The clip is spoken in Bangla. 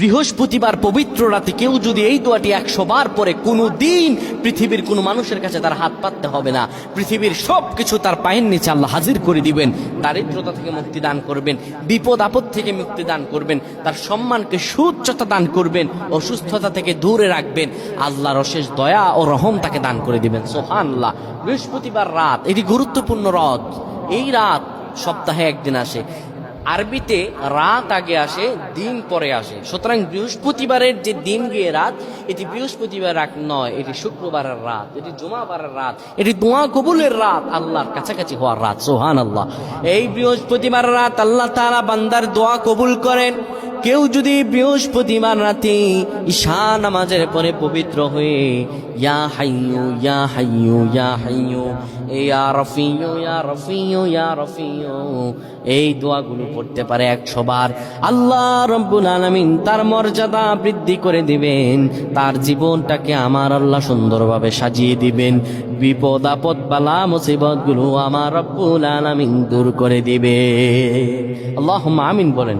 বৃহস্পতিবার পবিত্র রাতে কেউ যদি এই দোয়াটি 100 বার পরে, কোনো দিন পৃথিবীর কোনো মানুষের কাছে তার হাত পাততে হবে না। পৃথিবীর সব কিছু তার পায়ের নিচে আল্লাহ হাজির করে দিবেন। দারিদ্রতা থেকে মুক্তি দান করবেন, বিপদ আপদ থেকে মুক্তি দান করবেন, তার সম্মানকে সুউচ্চতা দান করবেন, অসুস্থতা থেকে দূরে রাখবেন। আল্লাহর অশেষ দয়া ও রহম তাকে দান করে দিবেন। সুবহানাল্লাহ। বৃহস্পতিবার রাত এটি গুরুত্বপূর্ণ রাত। এই রাত সপ্তাহে একদিন আসে। আরবিতে রাত আগে আসে, দিন পরে আসে। সুতরাং বৃহস্পতিবারের যে দিন গিয়ে রাত, এটি বৃহস্পতিবার রাত নয়, এটি শুক্রবারের রাত, এটি জুমাবারের রাত, এটি দোয়া কবুলের রাত, আল্লাহর কাছাকাছি হওয়ার রাত। সুবহানাল্লাহ। এই বৃহস্পতিবার রাত আল্লাহ তাআলা বান্দার দোয়া কবুল করেন। কেউ যদি বৃহস্পতিবার রাতে ঈশা নামাজের পরে পবিত্র হয়ে ইয়া হাইয়ু ইয়া হাইয়ু ইয়া হাইয়ু ইয়া রফিয়ু ইয়া রফিয়ু ইয়া রফিয়ু এই দোয়াগুলো পড়তে পারে 100 বার, আল্লাহ রব্বুল আলামিন তার মর্যাদা বৃদ্ধি করে দিবেন। তার জীবনটাকে আমার আল্লাহ সুন্দরভাবে সাজিয়ে দিবেন। বিপদ আপদ বালা মুসিবত গুলো আমার রব্বুল আলামিন দূর করে দিবে। আল্লাহুম্মা আমিন বলেন।